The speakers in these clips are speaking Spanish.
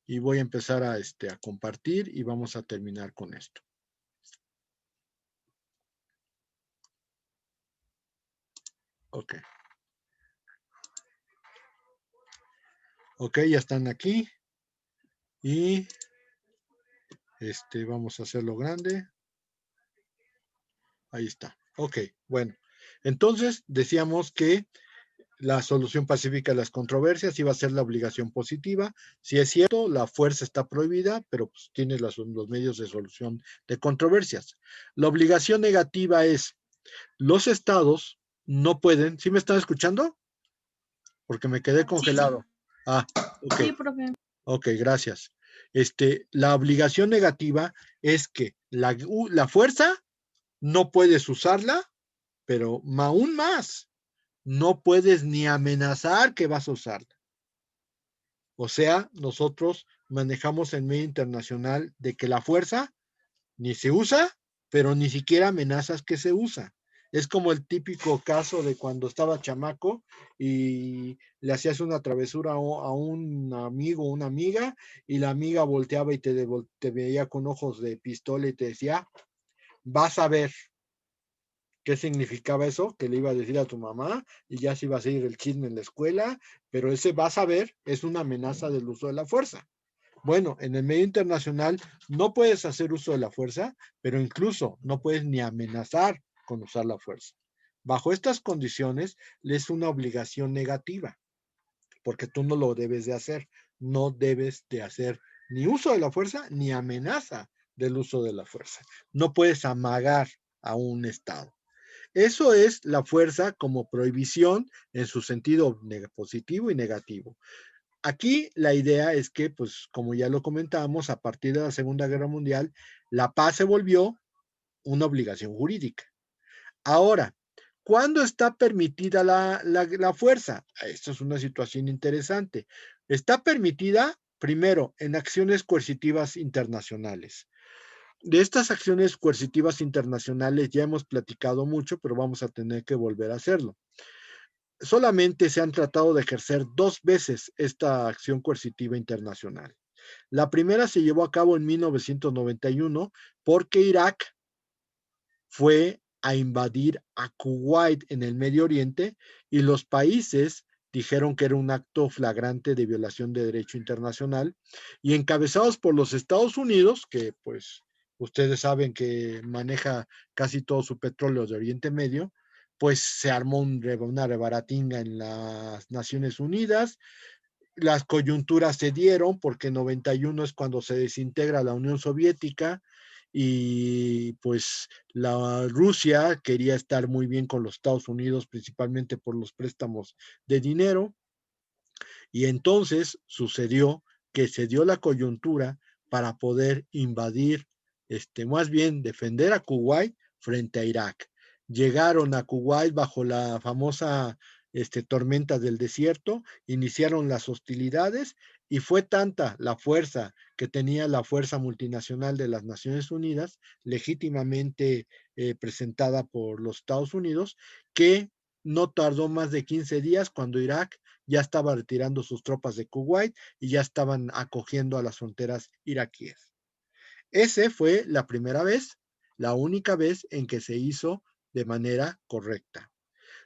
y voy a empezar a compartir y vamos a terminar con esto. Ok. Ok, ya están aquí y vamos a hacerlo grande. Ahí está. Ok, bueno. Entonces decíamos que la solución pacífica de las controversias iba a ser la obligación positiva. Si es cierto, la fuerza está prohibida, pero pues, tiene los medios de solución de controversias. La obligación negativa es, los estados no pueden, ¿sí me están escuchando? Porque me quedé congelado. Ah, ok. Sí, profe. Ok, gracias. La obligación negativa es que la fuerza no puedes usarla, pero aún más, no puedes ni amenazar que vas a usarla. O sea, nosotros manejamos en medio internacional de que la fuerza ni se usa, pero ni siquiera amenazas que se usa. Es como el típico caso de cuando estaba chamaco y le hacías una travesura a un amigo o una amiga y la amiga volteaba y te veía con ojos de pistola y te decía, vas a ver. ¿Qué significaba eso? Que le iba a decir a tu mamá y ya se iba a seguir el chisme en la escuela, pero ese vas a ver es una amenaza del uso de la fuerza. Bueno, en el medio internacional no puedes hacer uso de la fuerza, pero incluso no puedes ni amenazar con usar la fuerza. Bajo estas condiciones, es una obligación negativa, porque tú no lo debes de hacer. No debes de hacer ni uso de la fuerza ni amenaza del uso de la fuerza. No puedes amagar a un Estado. Eso es la fuerza como prohibición en su sentido positivo y negativo. Aquí la idea es que, pues, como ya lo comentábamos, a partir de la Segunda Guerra Mundial, la paz se volvió una obligación jurídica. Ahora, ¿cuándo está permitida la fuerza? Esto es una situación interesante. Está permitida, primero, en acciones coercitivas internacionales. De estas acciones coercitivas internacionales ya hemos platicado mucho, pero vamos a tener que volver a hacerlo. Solamente se han tratado de ejercer 2 veces esta acción coercitiva internacional. La primera se llevó a cabo en 1991 porque Irak fue a invadir a Kuwait en el Medio Oriente y los países dijeron que era un acto flagrante de violación de derecho internacional y encabezados por los Estados Unidos, que pues ustedes saben que maneja casi todo su petróleo de Oriente Medio, pues se armó una rebaratinga en las Naciones Unidas. Las coyunturas se dieron porque en 91 es cuando se desintegra la Unión Soviética y pues la Rusia quería estar muy bien con los Estados Unidos, principalmente por los préstamos de dinero, y entonces sucedió que se dio la coyuntura para poder invadir, más bien defender a Kuwait frente a Irak. Llegaron a Kuwait bajo la famosa tormenta del desierto, iniciaron las hostilidades y fue tanta la fuerza que tenía la fuerza multinacional de las Naciones Unidas, legítimamente presentada por los Estados Unidos, que no tardó más de 15 días cuando Irak ya estaba retirando sus tropas de Kuwait y ya estaban acogiendo a las fronteras iraquíes. Esa fue la primera vez, la única vez en que se hizo de manera correcta.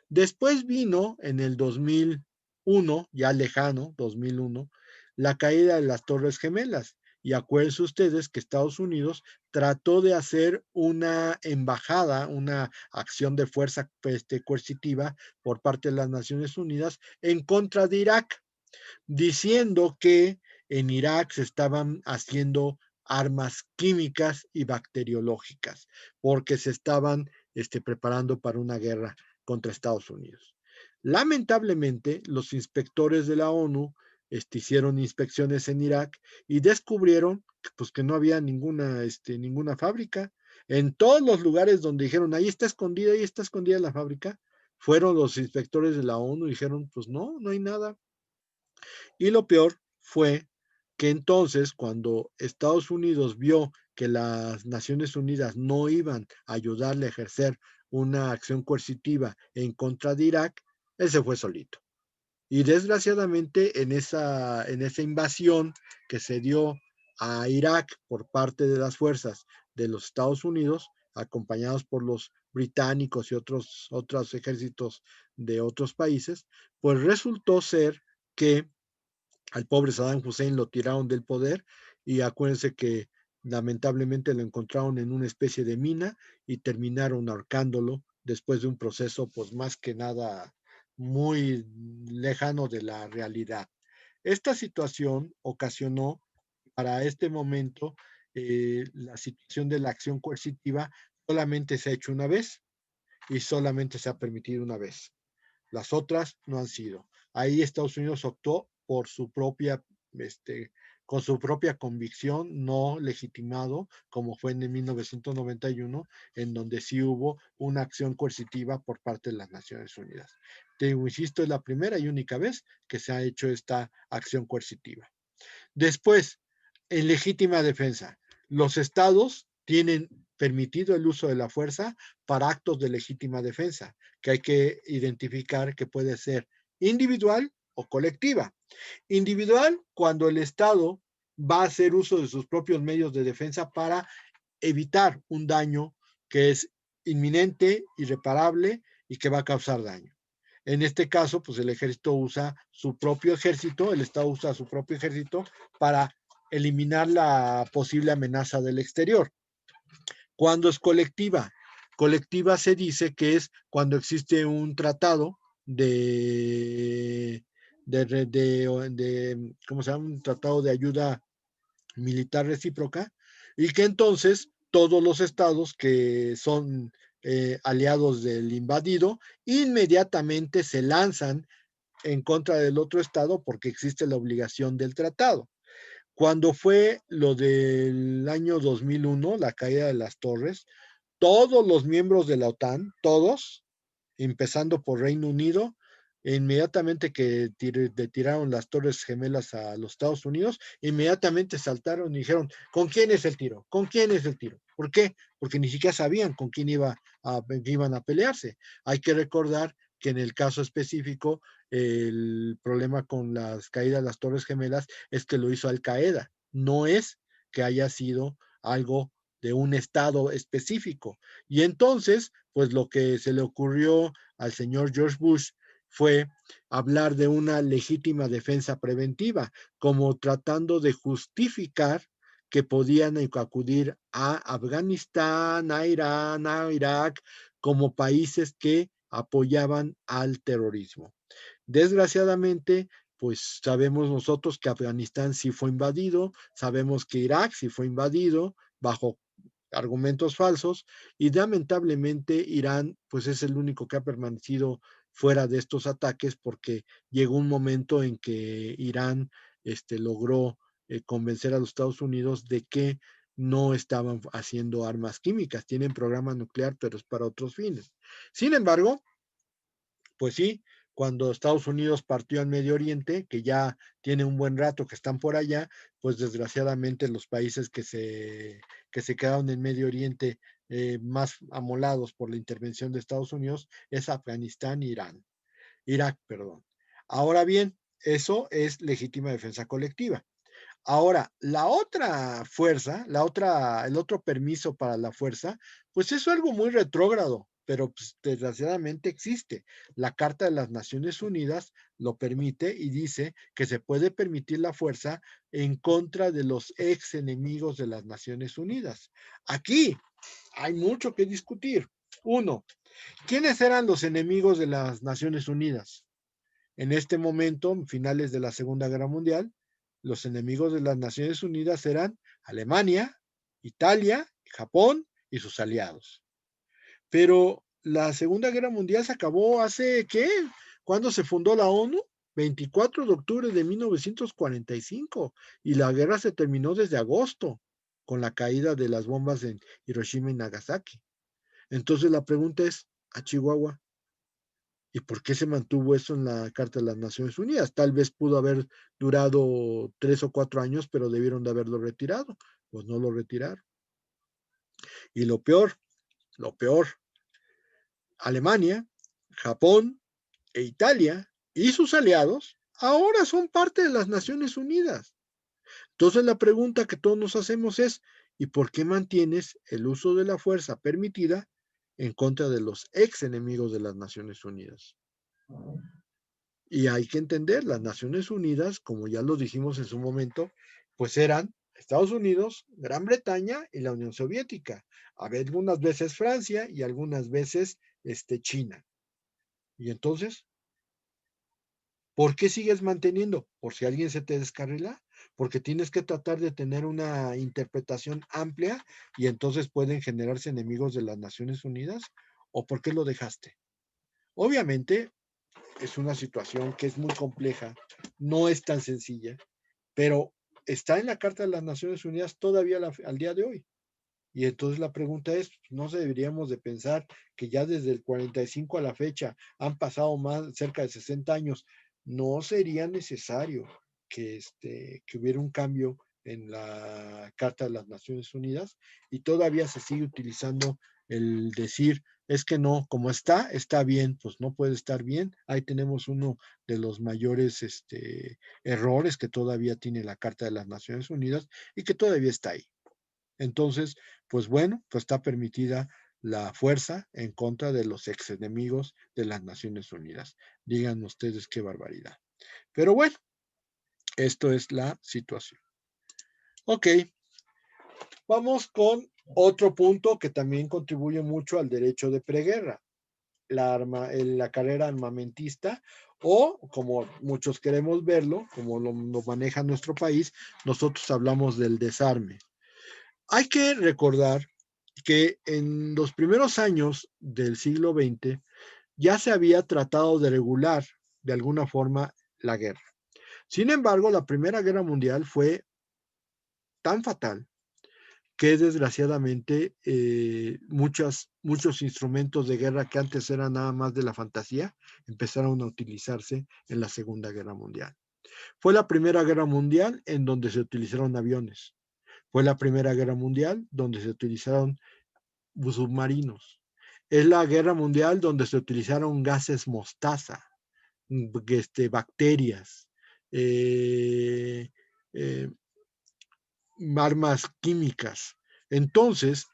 Después vino en el 2001, ya lejano, 2001, la caída de las Torres Gemelas. Y acuérdense ustedes que Estados Unidos trató de hacer una embajada, una acción de fuerza coercitiva por parte de las Naciones Unidas en contra de Irak, diciendo que en Irak se estaban haciendo armas químicas y bacteriológicas, porque se estaban preparando para una guerra contra Estados Unidos. Lamentablemente, los inspectores de la ONU hicieron inspecciones en Irak y descubrieron pues, que no había ninguna fábrica. En todos los lugares donde dijeron, ahí está escondida la fábrica, fueron los inspectores de la ONU y dijeron, pues no, no hay nada. Y lo peor fue que entonces cuando Estados Unidos vio que las Naciones Unidas no iban a ayudarle a ejercer una acción coercitiva en contra de Irak, él se fue solito. Y desgraciadamente en esa invasión que se dio a Irak por parte de las fuerzas de los Estados Unidos, acompañados por los británicos y otros ejércitos de otros países, pues resultó ser que al pobre Saddam Hussein lo tiraron del poder y acuérdense que lamentablemente lo encontraron en una especie de mina y terminaron ahorcándolo después de un proceso pues más que nada muy lejano de la realidad. Esta situación ocasionó para este momento la situación de la acción coercitiva solamente se ha hecho una vez y solamente se ha permitido una vez. Las otras no han sido. Ahí Estados Unidos optó por su propia, con su propia convicción, no legitimado, como fue en 1991, en donde sí hubo una acción coercitiva por parte de las Naciones Unidas. Te insisto, es la primera y única vez que se ha hecho esta acción coercitiva. Después, en legítima defensa, los estados tienen permitido el uso de la fuerza para actos de legítima defensa, que hay que identificar que puede ser individual o colectiva. Individual, cuando el Estado va a hacer uso de sus propios medios de defensa para evitar un daño que es inminente, irreparable y que va a causar daño. En este caso, pues el ejército usa su propio ejército, el Estado usa su propio ejército para eliminar la posible amenaza del exterior. Cuando es colectiva, colectiva se dice que es cuando existe un tratado ¿cómo se llama? Un tratado de ayuda militar recíproca y que entonces todos los estados que son aliados del invadido inmediatamente se lanzan en contra del otro estado porque existe la obligación del tratado. Cuando fue lo del año 2001, la caída de las torres, todos los miembros de la OTAN, todos, empezando por Reino Unido, inmediatamente que tiraron las Torres Gemelas a los Estados Unidos, inmediatamente saltaron y dijeron, ¿con quién es el tiro? ¿Con quién es el tiro? ¿Por qué? Porque ni siquiera sabían con quién iban a pelearse. Hay que recordar que en el caso específico, el problema con las caídas de las Torres Gemelas es que lo hizo Al Qaeda, no es que haya sido algo de un estado específico. Y entonces, pues lo que se le ocurrió al señor George Bush fue hablar de una legítima defensa preventiva, como tratando de justificar que podían acudir a Afganistán, a Irán, a Irak, como países que apoyaban al terrorismo. Desgraciadamente, pues sabemos nosotros que Afganistán sí fue invadido, sabemos que Irak sí fue invadido bajo argumentos falsos y lamentablemente Irán pues es el único que ha permanecido fuera de estos ataques porque llegó un momento en que Irán logró convencer a los Estados Unidos de que no estaban haciendo armas químicas, tienen programa nuclear pero es para otros fines. Sin embargo, pues sí, cuando Estados Unidos partió al Medio Oriente, que ya tiene un buen rato que están por allá, pues desgraciadamente los países que se quedaron en Medio Oriente más amolados por la intervención de Estados Unidos es Afganistán e Irak, perdón. Ahora bien, eso es legítima defensa colectiva. Ahora, la otra fuerza, el otro permiso para la fuerza, pues es algo muy retrógrado, pero pues, desgraciadamente existe. La Carta de las Naciones Unidas lo permite y dice que se puede permitir la fuerza en contra de los ex enemigos de las Naciones Unidas. Aquí hay mucho que discutir. Uno, ¿quiénes eran los enemigos de las Naciones Unidas? En este momento, finales de la Segunda Guerra Mundial, los enemigos de las Naciones Unidas eran Alemania, Italia, Japón y sus aliados. Pero la Segunda Guerra Mundial se acabó hace, ¿qué? ¿Cuándo se fundó la ONU? 24 de octubre de 1945 y la guerra se terminó desde agosto con la caída de las bombas en Hiroshima y Nagasaki. Entonces la pregunta es, ¿a Chihuahua? ¿Y por qué se mantuvo eso en la Carta de las Naciones Unidas? Tal vez pudo haber durado 3 o 4 años, pero debieron de haberlo retirado. Pues no lo retiraron. Y lo peor, Alemania, Japón e Italia y sus aliados ahora son parte de las Naciones Unidas. Entonces la pregunta que todos nos hacemos es, ¿y por qué mantienes el uso de la fuerza permitida en contra de los ex enemigos de las Naciones Unidas? Y hay que entender, las Naciones Unidas, como ya lo dijimos en su momento, pues eran Estados Unidos, Gran Bretaña y la Unión Soviética. A ver, algunas veces Francia y algunas veces China. Y entonces, ¿por qué sigues manteniendo? ¿Por si alguien se te descarrila? Porque tienes que tratar de tener una interpretación amplia y entonces pueden generarse enemigos de las Naciones Unidas. ¿O por qué lo dejaste? Obviamente es una situación que es muy compleja, no es tan sencilla, pero está en la Carta de las Naciones Unidas todavía al día de hoy. Y entonces la pregunta es, ¿no se deberíamos de pensar que ya desde el 45 a la fecha han pasado más, cerca de 60 años, no sería necesario que hubiera un cambio en la Carta de las Naciones Unidas y todavía se sigue utilizando el decir, es que no, como está bien, pues no puede estar bien. Ahí tenemos uno de los mayores errores que todavía tiene la Carta de las Naciones Unidas y que todavía está ahí. Entonces, pues bueno, pues está permitida la fuerza en contra de los ex enemigos de las Naciones Unidas. Digan ustedes qué barbaridad. Pero bueno, esto es la situación. Ok, vamos con otro punto que también contribuye mucho al derecho de preguerra, la carrera armamentista, o como muchos queremos verlo, como lo maneja nuestro país, nosotros hablamos del desarme. Hay que recordar que en los primeros años del siglo XX ya se había tratado de regular de alguna forma la guerra. Sin embargo, la Primera Guerra Mundial fue tan fatal que desgraciadamente muchos instrumentos de guerra que antes eran nada más de la fantasía empezaron a utilizarse en la Segunda Guerra Mundial. Fue la Primera Guerra Mundial en donde se utilizaron aviones. Fue la Primera Guerra Mundial donde se utilizaron submarinos. Es la guerra mundial donde se utilizaron gases mostaza, bacterias, eh, eh, armas químicas. Entonces,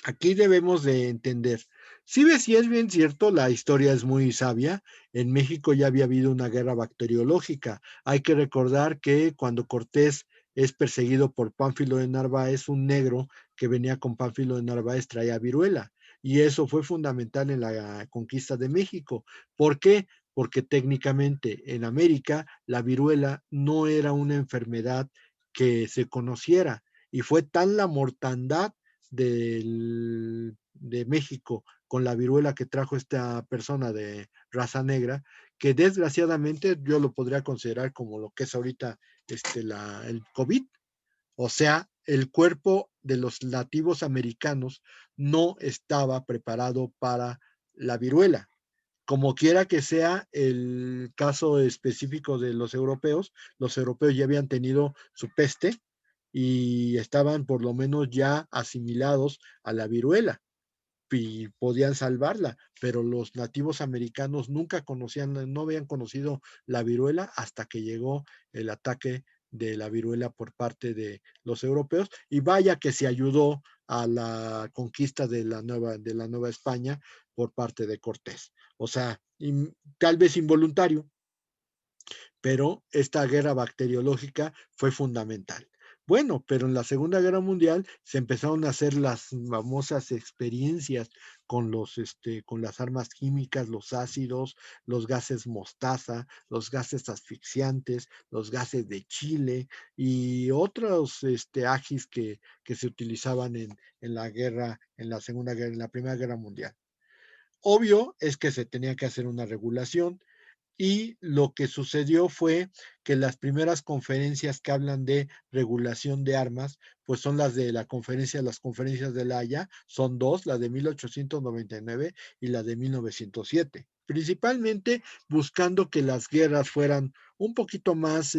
aquí debemos de entender. Si ves, si es bien cierto, la historia es muy sabia. En México ya había habido una guerra bacteriológica. Hay que recordar que cuando Cortés es perseguido por Pánfilo de Narváez, un negro que venía con Pánfilo de Narváez traía viruela. Y eso fue fundamental en la conquista de México. ¿Por qué? Porque técnicamente en América la viruela no era una enfermedad que se conociera. Y fue tan la mortandad de México con la viruela que trajo esta persona de raza negra, que desgraciadamente yo lo podría considerar como lo que es ahorita el COVID. O sea, el cuerpo de los nativos americanos no estaba preparado para la viruela. Como quiera que sea el caso específico de los europeos ya habían tenido su peste y estaban por lo menos ya asimilados a la viruela y podían salvarla, pero los nativos americanos nunca conocían, no habían conocido la viruela hasta que llegó el ataque de la viruela por parte de los europeos y vaya que se ayudó a la conquista de la Nueva España por parte de Cortés. O sea, tal vez involuntario, pero esta guerra bacteriológica fue fundamental. Bueno, pero en la Segunda Guerra Mundial se empezaron a hacer las famosas experiencias con las armas químicas, los ácidos, los gases mostaza, los gases asfixiantes, los gases de Chile y otros agis que se utilizaban en la guerra, en la Segunda Guerra, en la Primera Guerra Mundial. Obvio es que se tenía que hacer una regulación, y lo que sucedió fue que las primeras conferencias que hablan de regulación de armas, pues son las conferencias de La Haya, son dos, la de 1899 y la de 1907, principalmente buscando que las guerras fueran un poquito más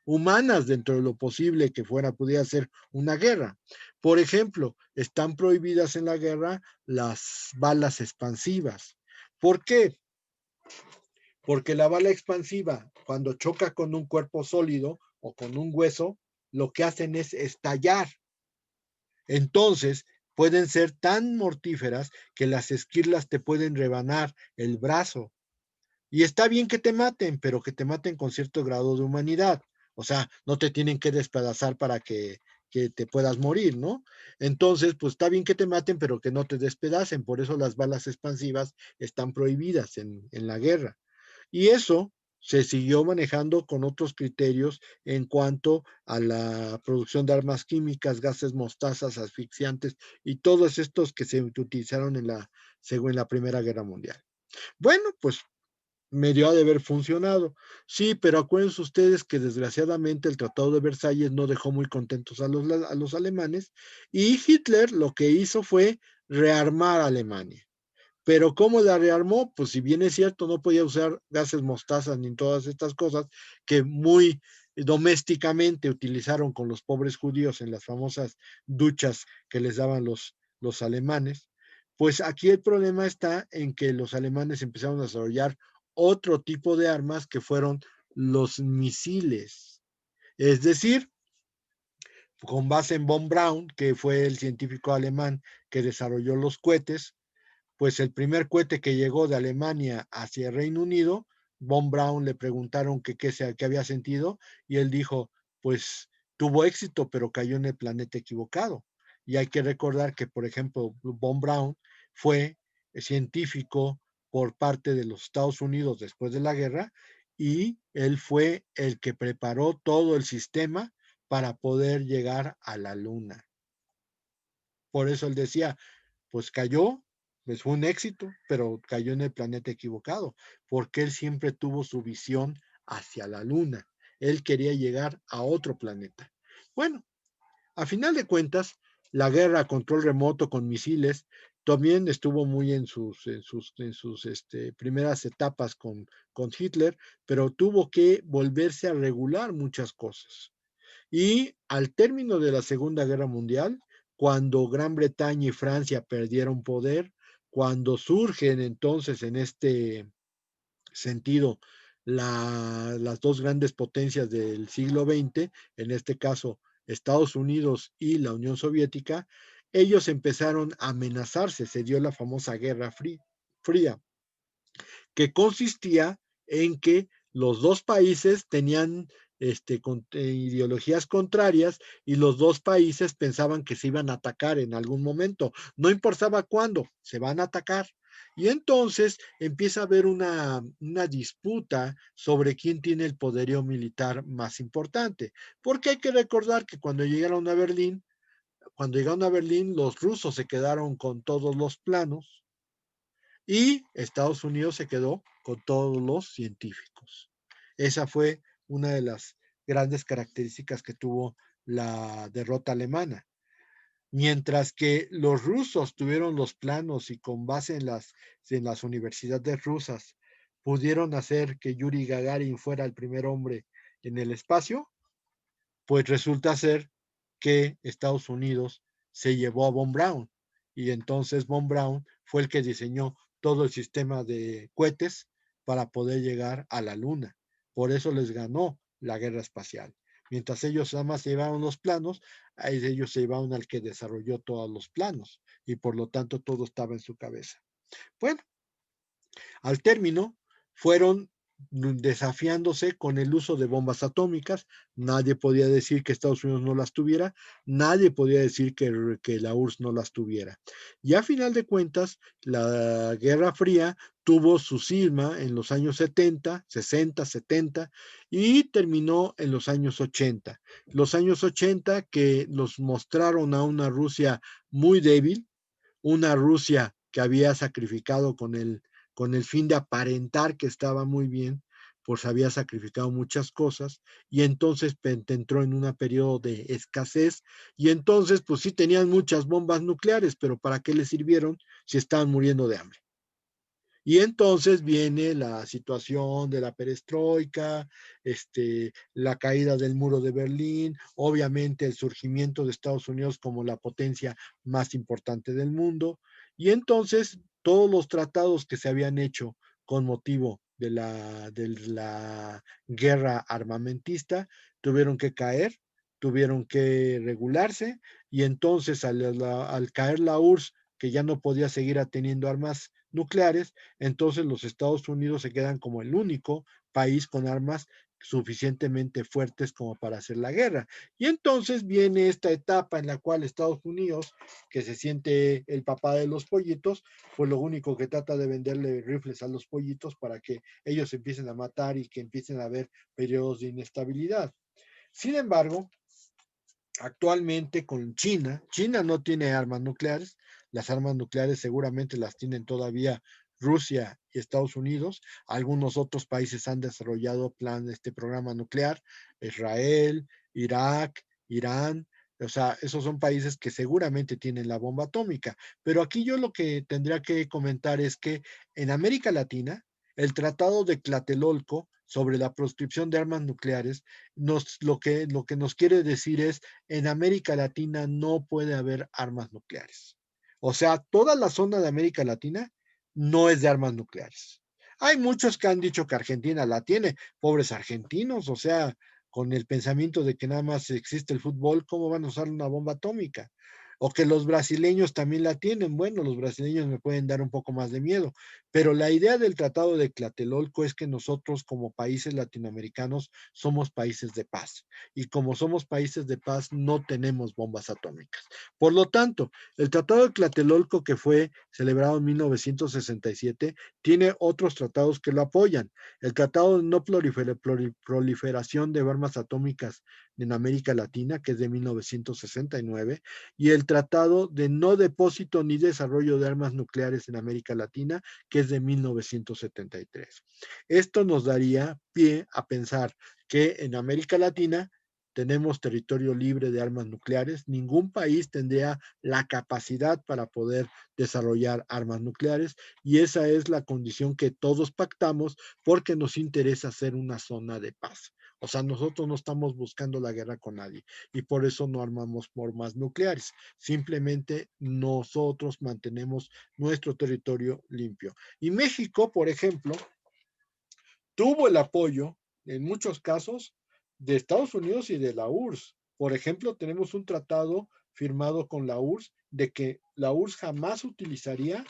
humanas dentro de lo posible que pudiera ser una guerra. Por ejemplo, están prohibidas en la guerra las balas expansivas. ¿Por qué? porque la bala expansiva, cuando choca con un cuerpo sólido o con un hueso, lo que hacen es estallar. Entonces, pueden ser tan mortíferas que las esquirlas te pueden rebanar el brazo. Y está bien que te maten, pero que te maten con cierto grado de humanidad. O sea, no te tienen que despedazar para que te puedas morir, ¿no? Entonces, pues está bien que te maten, pero que no te despedacen. Por eso las balas expansivas están prohibidas en la guerra. Y eso se siguió manejando con otros criterios en cuanto a la producción de armas químicas, gases mostazas, asfixiantes y todos estos que se utilizaron en la Primera Guerra Mundial. Bueno, pues medio ha de haber funcionado. Sí, pero acuérdense ustedes que desgraciadamente el Tratado de Versalles no dejó muy contentos a los alemanes y Hitler lo que hizo fue rearmar a Alemania. Pero ¿cómo la rearmó? Pues si bien es cierto, no podía usar gases mostazas ni todas estas cosas que muy domésticamente utilizaron con los pobres judíos en las famosas duchas que les daban los alemanes, pues aquí el problema está en que los alemanes empezaron a desarrollar otro tipo de armas que fueron los misiles. Es decir, con base en von Braun, que fue el científico alemán que desarrolló los cohetes, pues el primer cohete que llegó de Alemania hacia el Reino Unido, von Braun le preguntaron qué había sentido y él dijo, pues tuvo éxito, pero cayó en el planeta equivocado. Y hay que recordar que, por ejemplo, von Braun fue científico por parte de los Estados Unidos después de la guerra y él fue el que preparó todo el sistema para poder llegar a la Luna. Por eso él decía, pues cayó, pues fue un éxito, pero cayó en el planeta equivocado, porque él siempre tuvo su visión hacia la luna. Él quería llegar a otro planeta. Bueno, a final de cuentas, la guerra a control remoto con misiles también estuvo muy en sus primeras etapas con Hitler, pero tuvo que volverse a regular muchas cosas. Y al término de la Segunda Guerra Mundial, cuando Gran Bretaña y Francia perdieron poder, cuando surgen entonces en este sentido las dos grandes potencias del siglo XX, en este caso Estados Unidos y la Unión Soviética, ellos empezaron a amenazarse, se dio la famosa Guerra Fría, que consistía en que los dos países tenían ideologías contrarias y los dos países pensaban que se iban a atacar en algún momento. No importaba cuándo, se van a atacar. Y entonces empieza a haber una disputa sobre quién tiene el poderío militar más importante. Porque hay que recordar que cuando llegaron a Berlín, los rusos se quedaron con todos los planos y Estados Unidos se quedó con todos los científicos. Esa fue una de las grandes características que tuvo la derrota alemana. Mientras que los rusos tuvieron los planos y con base en las universidades rusas pudieron hacer que Yuri Gagarin fuera el primer hombre en el espacio, pues resulta ser que Estados Unidos se llevó a Von Braun y entonces Von Braun fue el que diseñó todo el sistema de cohetes para poder llegar a la Luna. Por eso les ganó la guerra espacial. Mientras ellos nada más se llevaron los planos, ellos se llevaron al que desarrolló todos los planos y por lo tanto todo estaba en su cabeza. Bueno, al término, fueron desafiándose con el uso de bombas atómicas. Nadie podía decir que Estados Unidos no las tuviera, nadie podía decir que la URSS no las tuviera. Y a final de cuentas, la Guerra Fría tuvo su cisma en los años 70, 60, 70 y terminó en los años 80. Los años 80 que nos mostraron a una Rusia muy débil, una Rusia que había sacrificado con el fin de aparentar que estaba muy bien, pues había sacrificado muchas cosas y entonces entró en un periodo de escasez y entonces pues sí tenían muchas bombas nucleares, pero ¿para qué les sirvieron si estaban muriendo de hambre? Y entonces viene la situación de la perestroika, la caída del muro de Berlín, obviamente el surgimiento de Estados Unidos como la potencia más importante del mundo, y entonces todos los tratados que se habían hecho con motivo de la guerra armamentista, tuvieron que caer, tuvieron que regularse, y entonces al caer la URSS, que ya no podía seguir teniendo armas nucleares, entonces los Estados Unidos se quedan como el único país con armas suficientemente fuertes como para hacer la guerra. Y entonces viene esta etapa en la cual Estados Unidos, que se siente el papá de los pollitos, pues lo único que trata de venderle rifles a los pollitos para que ellos empiecen a matar y que empiecen a haber periodos de inestabilidad. Sin embargo, actualmente con China, China no tiene armas nucleares, las armas nucleares seguramente las tienen todavía Rusia y Estados Unidos, algunos otros países han desarrollado este programa nuclear, Israel, Irak, Irán, o sea, esos son países que seguramente tienen la bomba atómica, pero aquí yo lo que tendría que comentar es que en América Latina, el Tratado de Tlatelolco sobre la proscripción de armas nucleares, lo que nos quiere decir es en América Latina no puede haber armas nucleares. O sea, toda la zona de América Latina no es de armas nucleares. Hay muchos que han dicho que Argentina la tiene, pobres argentinos, o sea, con el pensamiento de que nada más existe el fútbol, ¿cómo van a usar una bomba atómica? O que los brasileños también la tienen. Bueno, los brasileños me pueden dar un poco más de miedo, pero la idea del Tratado de Tlatelolco es que nosotros como países latinoamericanos somos países de paz y como somos países de paz no tenemos bombas atómicas. Por lo tanto, el Tratado de Tlatelolco que fue celebrado en 1967 tiene otros tratados que lo apoyan. El Tratado de No Proliferación de Armas Atómicas en América Latina, que es de 1969, y el Tratado de No Depósito ni Desarrollo de Armas Nucleares en América Latina, que es de 1973. Esto nos daría pie a pensar que en América Latina tenemos territorio libre de armas nucleares, ningún país tendría la capacidad para poder desarrollar armas nucleares y esa es la condición que todos pactamos porque nos interesa ser una zona de paz. O sea, nosotros no estamos buscando la guerra con nadie y por eso no armamos armas nucleares. Simplemente nosotros mantenemos nuestro territorio limpio. Y México, por ejemplo, tuvo el apoyo, en muchos casos, de Estados Unidos y de la URSS. Por ejemplo, tenemos un tratado firmado con la URSS de que la URSS jamás utilizaría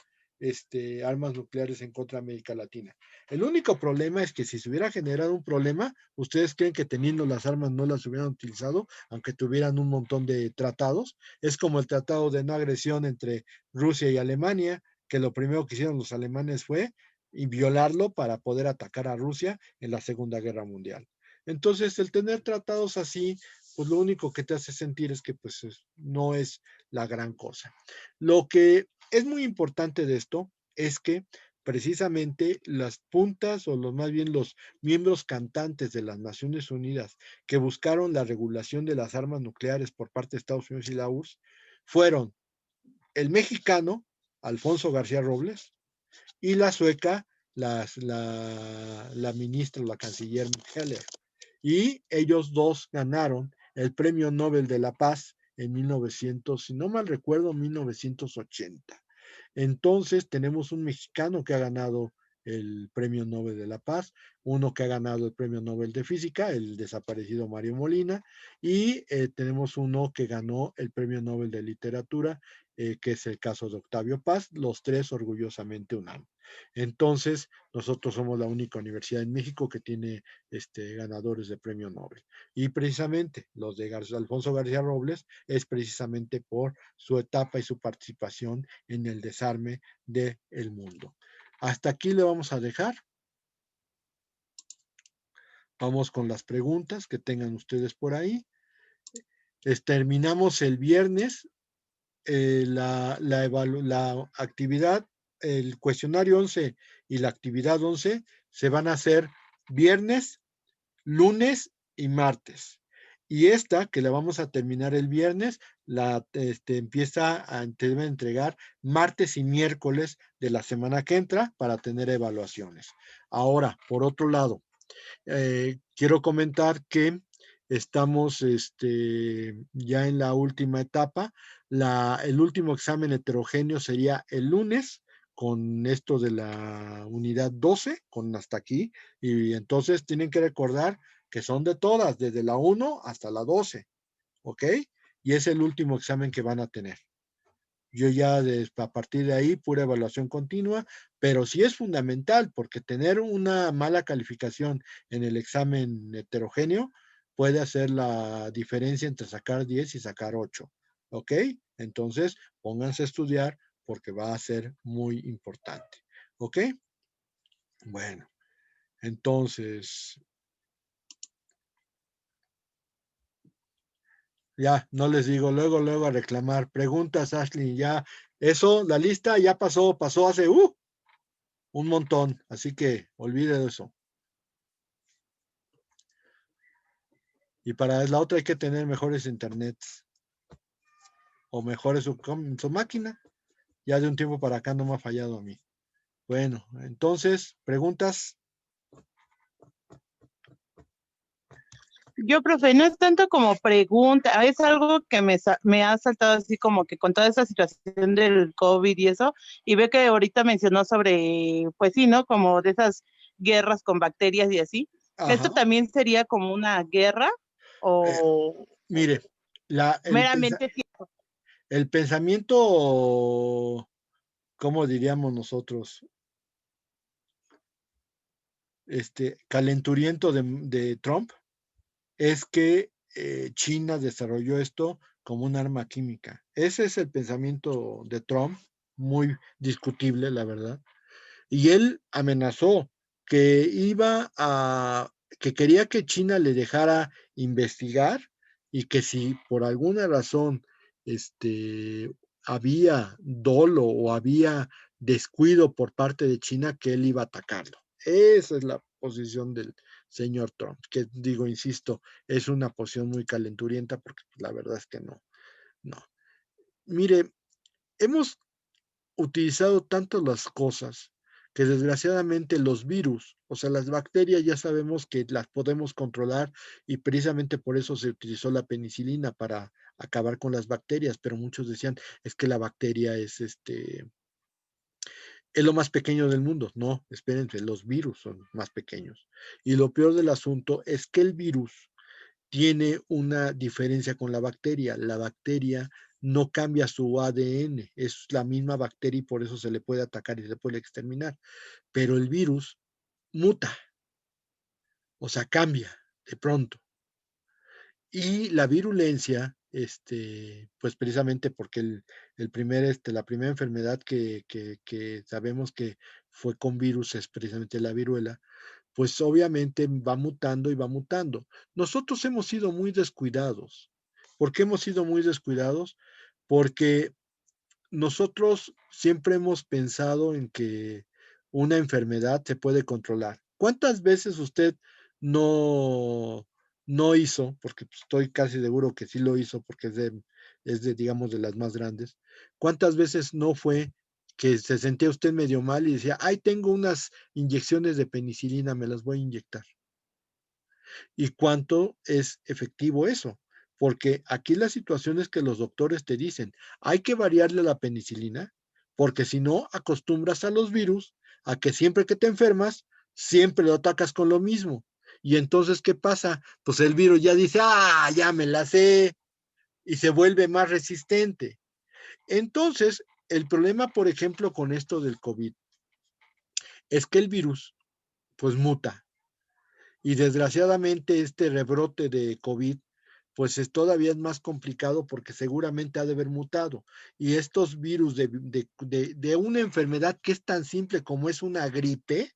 armas nucleares en contra de América Latina. El único problema es que si se hubiera generado un problema, ¿ustedes creen que teniendo las armas no las hubieran utilizado, aunque tuvieran un montón de tratados? Es como el tratado de no agresión entre Rusia y Alemania, que lo primero que hicieron los alemanes fue y violarlo para poder atacar a Rusia en la Segunda Guerra Mundial. Entonces, el tener tratados así, pues lo único que te hace sentir es que pues no es la gran cosa. Lo que es muy importante de esto es que precisamente las puntas o más bien los miembros cantantes de las Naciones Unidas que buscaron la regulación de las armas nucleares por parte de Estados Unidos y la URSS fueron el mexicano Alfonso García Robles, y la sueca, la ministra, la canciller Heller. Y ellos dos ganaron el Premio Nobel de la Paz en 1900, si no mal recuerdo, 1980. Entonces tenemos un mexicano que ha ganado el Premio Nobel de la Paz, uno que ha ganado el Premio Nobel de Física, el desaparecido Mario Molina, y tenemos uno que ganó el Premio Nobel de Literatura, que es el caso de Octavio Paz, los tres orgullosamente UNAM. Entonces, nosotros somos la única universidad en México que tiene ganadores de Premio Nobel. Y precisamente los de Alfonso García Robles es precisamente por su etapa y su participación en el desarme del mundo. Hasta aquí le vamos a dejar. Vamos con las preguntas que tengan ustedes por ahí. Terminamos el viernes la actividad, el cuestionario 11 y la actividad 11 se van a hacer viernes, lunes y martes. Y esta, que la vamos a terminar el viernes, la empieza a entregar martes y miércoles de la semana que entra para tener evaluaciones. Ahora, por otro lado, quiero comentar que estamos ya en la última etapa. El último examen heterogéneo sería el lunes con esto de la unidad 12, con hasta aquí, y entonces tienen que recordar que son de todas, desde la 1 hasta la 12, ¿ok? Y es el último examen que van a tener. Yo ya a partir de ahí, pura evaluación continua, pero sí es fundamental porque tener una mala calificación en el examen heterogéneo puede hacer la diferencia entre sacar 10 y sacar 8, ¿ok? Entonces, pónganse a estudiar porque va a ser muy importante, ¿ok? Bueno, entonces, ya, no les digo, luego a reclamar. Preguntas, Ashley, ya, eso, la lista ya pasó hace, un montón, así que olvide eso. Y para la otra hay que tener mejores internets o mejores su máquina. Ya de un tiempo para acá no me ha fallado a mí. Bueno, entonces, preguntas. Yo, profe, no es tanto como pregunta, es algo que me ha saltado así como que con toda esa situación del COVID y eso, y ve que ahorita mencionó sobre, pues sí, ¿no? Como de esas guerras con bacterias y así. Ajá. ¿Esto también sería como una guerra Eh, o mire, meramente el pensamiento, ¿cómo diríamos nosotros? Calenturiento de Trump es que China desarrolló esto como un arma química. Ese es el pensamiento de Trump, muy discutible, la verdad. Y él amenazó que que quería que China le dejara investigar y que si por alguna razón había dolo o había descuido por parte de China, que él iba a atacarlo. Esa es la posición del señor Trump, que digo, insisto, es una posición muy calenturienta porque la verdad es que no. Mire, hemos utilizado tanto las cosas que desgraciadamente los virus, o sea, las bacterias ya sabemos que las podemos controlar y precisamente por eso se utilizó la penicilina para acabar con las bacterias, pero muchos decían es que la bacteria es lo más pequeño del mundo. No, espérense, los virus son más pequeños. Y lo peor del asunto es que el virus tiene una diferencia con la bacteria. La bacteria no cambia su ADN, es la misma bacteria y por eso se le puede atacar y se puede exterminar. Pero el virus muta, o sea, cambia de pronto. Y la virulencia, pues precisamente porque la primera enfermedad que sabemos que fue con virus es precisamente la viruela, pues obviamente va mutando y va mutando. Nosotros hemos sido muy descuidados. ¿Por qué hemos sido muy descuidados? Porque nosotros siempre hemos pensado en que una enfermedad se puede controlar. ¿Cuántas veces usted no, no hizo, porque estoy casi seguro que sí lo hizo, porque digamos, de las más grandes? ¿Cuántas veces no fue que se sentía usted medio mal y decía, ay, tengo unas inyecciones de penicilina, me las voy a inyectar? ¿Y cuánto es efectivo eso? Porque aquí la situación es que los doctores te dicen, hay que variarle la penicilina, porque si no, acostumbras a los virus a que siempre que te enfermas, siempre lo atacas con lo mismo. Y entonces, ¿qué pasa? Pues el virus ya dice, ya me la sé, y se vuelve más resistente. Entonces, el problema, por ejemplo, con esto del COVID, es que el virus, pues muta. Y desgraciadamente este rebrote de COVID, pues todavía es más complicado porque seguramente ha de haber mutado. Y estos virus de una enfermedad que es tan simple como es una gripe,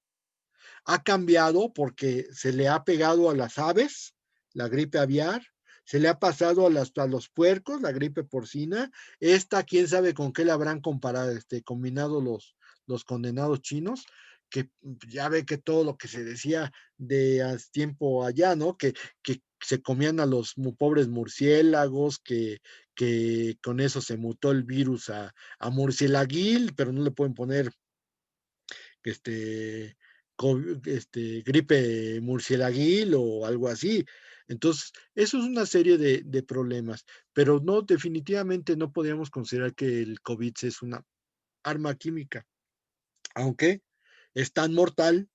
ha cambiado porque se le ha pegado a las aves, la gripe aviar, se le ha pasado a los puercos, la gripe porcina. Esta, quién sabe con qué la habrán comparado, combinado los condenados chinos, que ya ve que todo lo que se decía de tiempo allá, ¿no? Que se comían a los pobres murciélagos, que con eso se mutó el virus a murcielaguil, pero no le pueden poner este, gripe murcielaguil o algo así. Entonces, eso es una serie de problemas, pero no, definitivamente no podríamos considerar que el COVID es una arma química. aunque es tan mortal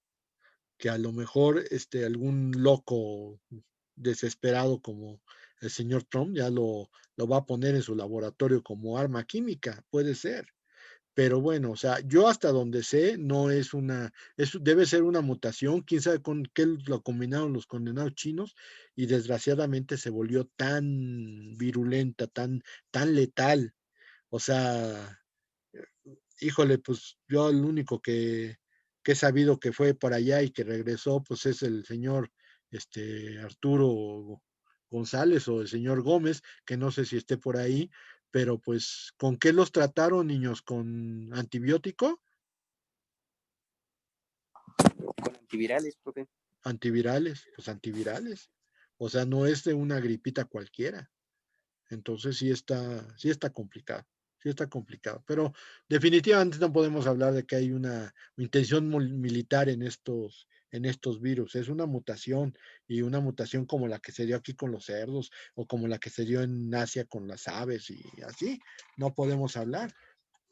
que a lo mejor algún loco desesperado como el señor Trump ya lo va a poner en su laboratorio como arma química, puede ser. Pero bueno, o sea, yo hasta donde sé, no es debe ser una mutación, quién sabe con qué lo combinaron los condenados chinos, y desgraciadamente se volvió tan virulenta, tan letal. O sea, híjole, pues yo el único que he sabido que fue para allá y que regresó, pues es el señor Arturo González o el señor Gómez, que no sé si esté por ahí, pero pues, ¿con qué los trataron, niños? ¿Con antibiótico? Con antivirales, profe. Antivirales, pues antivirales. O sea, no es de una gripita cualquiera. Entonces sí está complicado, sí está complicado. Pero definitivamente no podemos hablar de que hay una intención militar en estos virus. Es una mutación, y una mutación como la que se dio aquí con los cerdos o como la que se dio en Asia con las aves y así. No podemos hablar.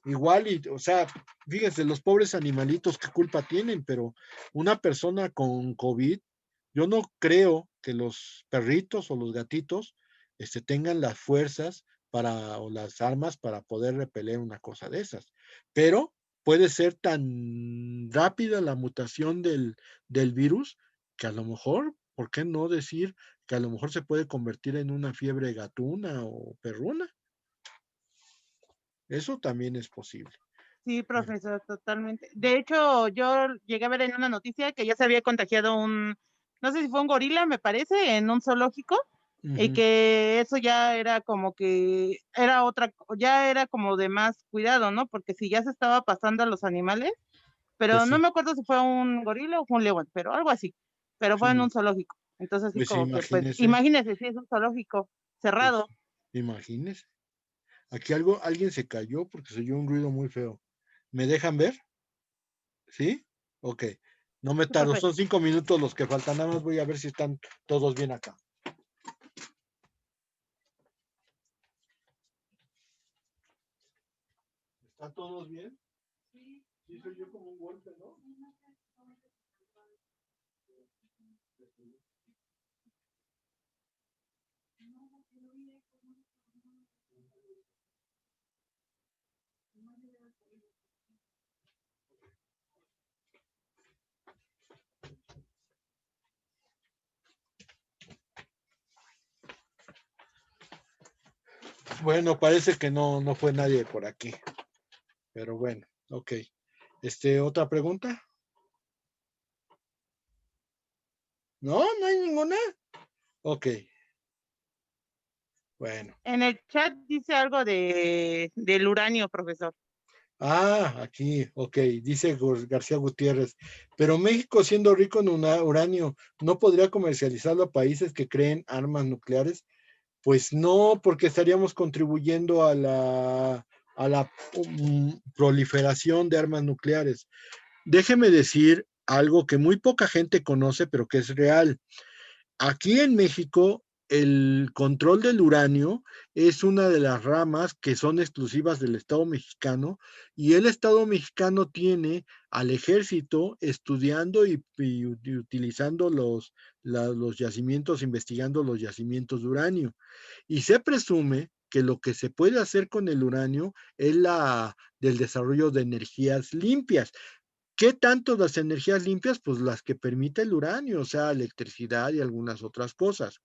Igual, o sea, fíjense, los pobres animalitos, ¿qué culpa tienen? Pero una persona con COVID, yo no creo que los perritos o los gatitos tengan las fuerzas o las armas para poder repeler una cosa de esas. Pero puede ser tan rápida la mutación del virus que a lo mejor, ¿por qué no decir que a lo mejor se puede convertir en una fiebre gatuna o perruna? Eso también es posible. Sí, profesor, totalmente. De hecho, yo llegué a ver en una noticia que ya se había contagiado no sé si fue un gorila, me parece, en un zoológico, y que eso ya era como que ya era como de más cuidado, ¿no? Porque si ya se estaba pasando a los animales, pero Pues no sí, me acuerdo si fue un gorila o fue un león, pero algo así, pero fue en sí, un zoológico. Entonces, así pues como que, pues, imagínese, imagínese, si es un zoológico pues cerrado. imagínese. Aquí alguien se cayó porque se oyó un ruido muy feo. ¿Me dejan ver? ¿Sí? Ok. No me Sí, tardo, profe. son 5 minutos los que faltan. Nada más voy a ver si están todos bien acá. ¿Están todos bien? Sí. Sí, se oyó como un golpe, ¿no? Bueno, parece que no fue nadie por aquí. Pero bueno, ok. ¿Otra pregunta? No, no hay ninguna. Ok, bueno. En el chat dice algo del uranio, profesor. Aquí, ok, dice García Gutiérrez, pero México, siendo rico en uranio, ¿no podría comercializarlo a países que creen armas nucleares? Pues no, porque estaríamos contribuyendo a la proliferación de armas nucleares. Déjeme decir algo que muy poca gente conoce, pero que es real. Aquí en México, el control del uranio es una de las ramas que son exclusivas del Estado mexicano, y el Estado mexicano tiene al ejército estudiando y utilizando los yacimientos, investigando los yacimientos de uranio. Y se presume que lo que se puede hacer con el uranio es del desarrollo de energías limpias. ¿Qué tanto las energías limpias? Pues las que permite el uranio, o sea, electricidad y algunas otras cosas.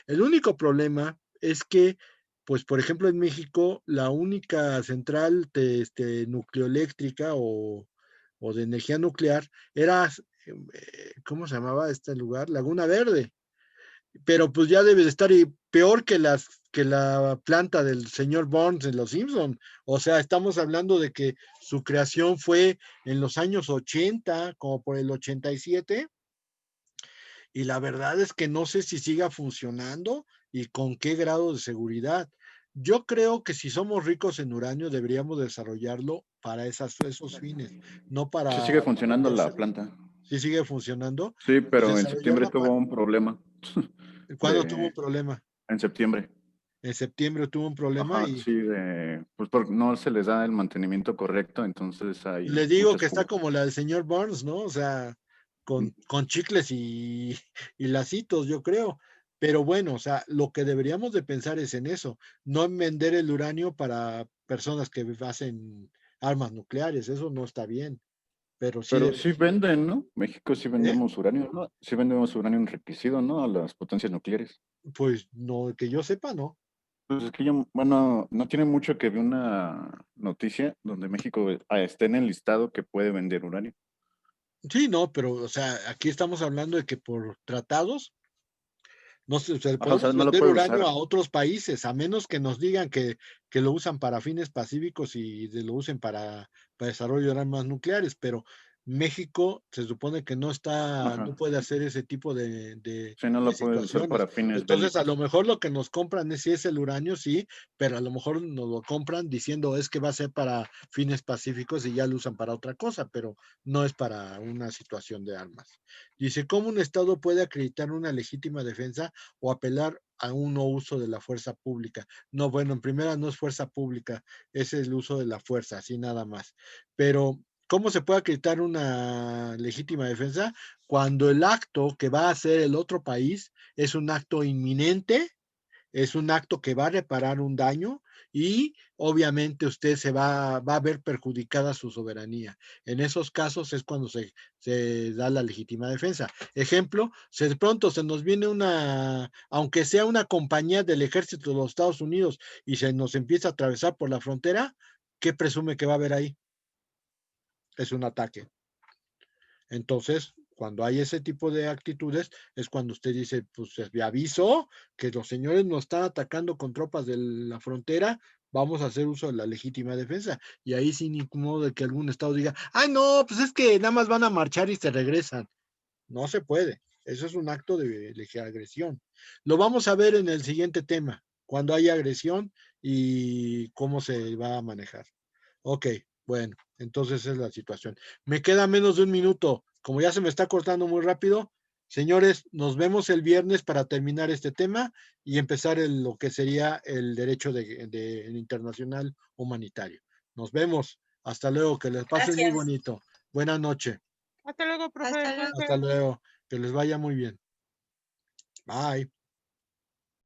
El único problema es que, pues, por ejemplo, en México, la única central nucleoeléctrica o de energía nuclear era, ¿cómo se llamaba este lugar? Laguna Verde. Pero pues ya debe de estar peor que la planta del señor Burns en Los Simpson. O sea, estamos hablando de que su creación fue en los años 80, como por el 87, y la verdad es que no sé si siga funcionando y con qué grado de seguridad. Yo creo que si somos ricos en uranio, deberíamos desarrollarlo para esos fines, no Sí sigue para funcionando la vendérselo. planta. Si sigue funcionando, Sí, pues pero en septiembre desarrollarla tuvo un problema ¿Cuándo tuvo un problema? en septiembre. En septiembre tuvo un problema Ajá, y sí, pues porque no se les da el mantenimiento correcto, entonces hay le digo muchas que está fugas. como la del señor Burns, ¿no? O sea, con chicles y lacitos, yo creo. Pero bueno, o sea, lo que deberíamos de pensar es en eso, no en vender el uranio para personas que hacen armas nucleares, eso no está bien, pero sí Pero debe, sí venden, ¿no? México sí ¿eh? vendemos uranio, ¿no? Sí vendemos uranio enriquecido, ¿no? A las potencias nucleares. Pues no, que yo sepa, no. Pues es que yo, bueno, no tiene mucho que vi una noticia donde México está en el listado que puede vender uranio. Sí, no, pero, o sea, aquí estamos hablando de que por tratados no sé, o sea, Ajá, o sea, podemos no lo vender puede uranio usar. a otros países, a menos que nos digan que lo usan para fines pacíficos y lo usen para desarrollo de armas nucleares, pero México se supone que no está, Ajá. no puede hacer ese tipo Sí, no de lo puede usar situaciones. para fines Entonces, a lo bélicos. mejor lo que nos compran es si es el uranio, sí, pero a lo mejor nos lo compran diciendo es que va a ser para fines pacíficos y ya lo usan para otra cosa, pero no es para una situación de armas. Dice, ¿cómo un Estado puede acreditar una legítima defensa o apelar a un no uso de la fuerza pública? No, bueno, en primera no es fuerza pública, es el uso de la fuerza, así nada más. Pero, ¿cómo se puede acreditar una legítima defensa? Cuando el acto que va a hacer el otro país es un acto inminente, es un acto que va a reparar un daño y obviamente usted va a ver perjudicada su soberanía. En esos casos es cuando se da la legítima defensa. Ejemplo, si de pronto se nos viene aunque sea una compañía del ejército de los Estados Unidos y se nos empieza a atravesar por la frontera, ¿qué presume que va a haber ahí? Es un ataque. Entonces, cuando hay ese tipo de actitudes, es cuando usted dice, pues me aviso que los señores nos están atacando con tropas de la frontera, vamos a hacer uso de la legítima defensa. Y ahí sin ningún modo de que algún estado diga, ay, no, pues es que nada más van a marchar y se regresan. No se puede. Eso es un acto de agresión. Lo vamos a ver en el siguiente tema, cuando hay agresión y cómo se va a manejar. Ok, bueno, entonces esa es la situación. Me queda menos de un minuto. Como ya se me está cortando muy rápido, señores, nos vemos el viernes para terminar este tema y empezar lo que sería el derecho internacional humanitario. Nos vemos. Hasta luego, que les pasen muy Gracias. bonito. Buenas noches. Hasta luego, profe. Hasta luego. Hasta luego. Que les vaya muy bien. Bye.